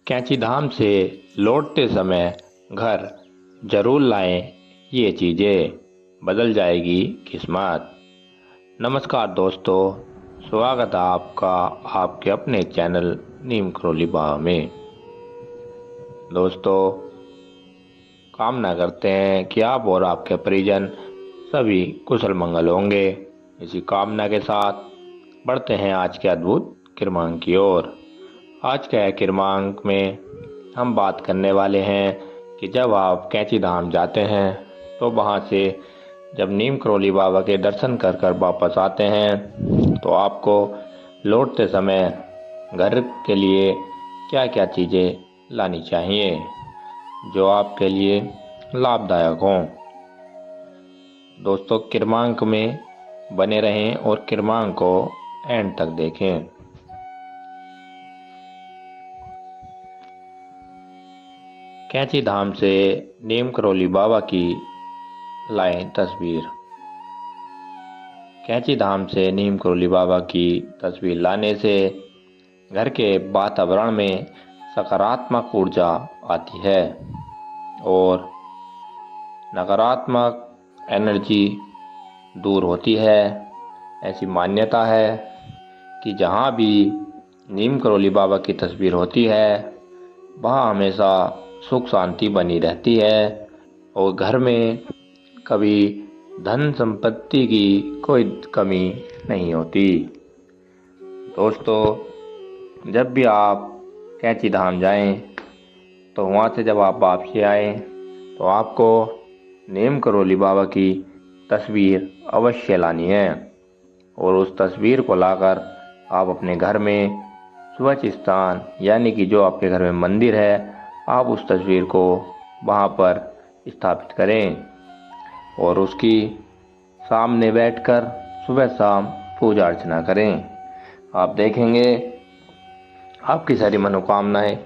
कैंची धाम से लौटते समय घर जरूर लाएं, ये चीजें बदल जाएगी किस्मत। नमस्कार दोस्तों, स्वागत है आपका आपके अपने चैनल नीम करोली बाग में। दोस्तों, कामना करते हैं कि आप और आपके परिजन सभी कुशल मंगल होंगे। इसी कामना के साथ बढ़ते हैं आज के अद्भुत क्रमांक की ओर। आज के क्रमांक में हम बात करने वाले हैं कि जब आप कैंची धाम जाते हैं तो वहाँ से जब नीम करोली बाबा के दर्शन कर कर वापस आते हैं तो आपको लौटते समय घर के लिए क्या क्या चीज़ें लानी चाहिए जो आपके लिए लाभदायक हों। दोस्तों, क्रमांक में बने रहें और क्रमांक को एंड तक देखें। कैंची धाम से नीम करोली बाबा की लाएं तस्वीर। कैंची धाम से नीम करोली बाबा की तस्वीर लाने से घर के वातावरण में सकारात्मक ऊर्जा आती है और नकारात्मक एनर्जी दूर होती है। ऐसी मान्यता है कि जहाँ भी नीम करोली बाबा की तस्वीर होती है वहाँ हमेशा सुख शांति बनी रहती है और घर में कभी धन संपत्ति की कोई कमी नहीं होती। दोस्तों, जब भी आप कैंची धाम जाएं तो वहाँ से जब आप वापसी आएँ तो आपको नीम करोली बाबा की तस्वीर अवश्य लानी है और उस तस्वीर को लाकर आप अपने घर में स्वच्छ स्थान यानी कि जो आपके घर में मंदिर है आप उस तस्वीर को वहाँ पर स्थापित करें और उसकी सामने बैठकर सुबह शाम पूजा अर्चना करें। आप देखेंगे आपकी सारी मनोकामनाएं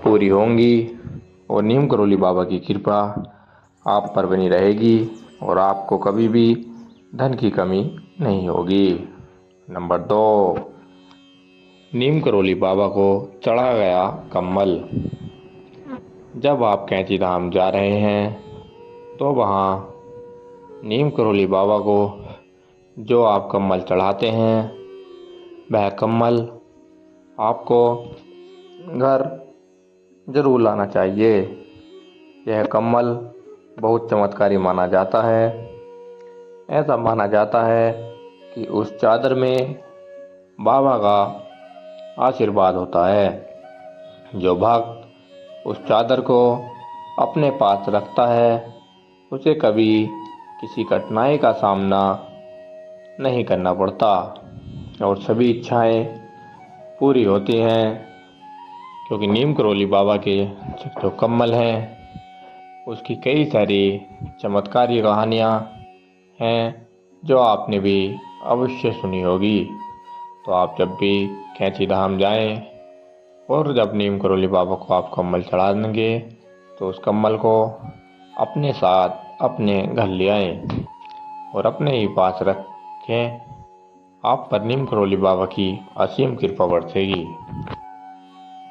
पूरी होंगी और नीम करोली बाबा की कृपा आप पर बनी रहेगी और आपको कभी भी धन की कमी नहीं होगी। नंबर 2, नीम करोली बाबा को चढ़ा गया कम्बल। जब आप कैंची धाम जा रहे हैं तो वहाँ नीम करोली बाबा को जो आप कम्बल चढ़ाते हैं वह कम्बल आपको घर जरूर लाना चाहिए। यह कम्बल बहुत चमत्कारी माना जाता है। ऐसा माना जाता है कि उस चादर में बाबा का आशीर्वाद होता है। जो भक्त उस चादर को अपने पास रखता है उसे कभी किसी कठिनाई का सामना नहीं करना पड़ता और सभी इच्छाएं पूरी होती हैं, क्योंकि नीम करोली बाबा के जो कम्बल हैं उसकी कई सारी चमत्कारी कहानियाँ हैं जो आपने भी अवश्य सुनी होगी। तो आप जब भी कैंची धाम जाएं और जब नीम करोली बाबा को आप कम्बल चढ़ा देंगे तो उस कम्बल को अपने साथ अपने घर ले आएं और अपने ही पास रखें। आप पर नीम करोली बाबा की असीम कृपा बरसेगी।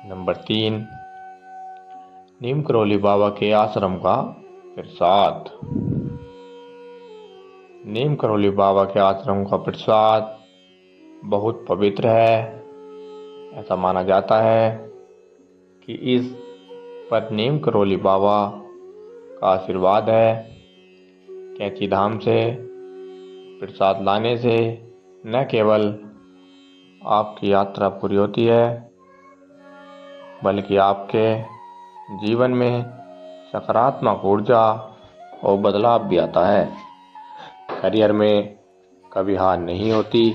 नंबर 3, नीम करोली बाबा के आश्रम का प्रसाद। नीम करोली बाबा के आश्रम का प्रसाद बहुत पवित्र है। ऐसा माना जाता है कि इस पर नीम करोली बाबा का आशीर्वाद है। कैंची धाम से प्रसाद लाने से न केवल आपकी यात्रा पूरी होती है बल्कि आपके जीवन में सकारात्मक ऊर्जा और बदलाव भी आता है। करियर में कभी हार नहीं होती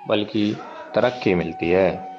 बल्कि तरक्की मिलती है।